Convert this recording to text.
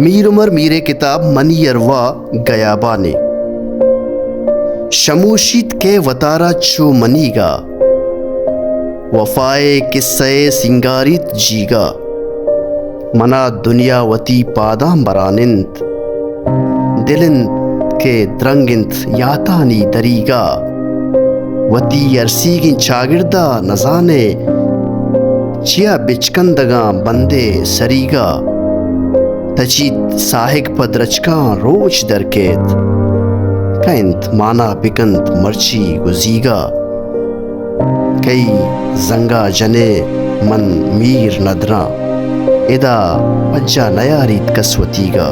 मीर उमर मीरे किताब मनी अरवा गयाबाने शमूशीत के वतारा चो मनीगा वफाए किस्से सिंगारित जीगा मना दुनिया वती पादाम बरानिंत दिलिंत के द्रंगिंत यातानी दरीगा वती अरसीगिन चागिरदा नजाने चिया बिचकंदगा बंदे सरीगा तजीत साहिक पदरचका रोज दरकेत कैंत माना बिकंत मर्ची गुजीगा कई जंगा जने मन मीर नदरा इदा पज्जा नया रीत कसवतीगा।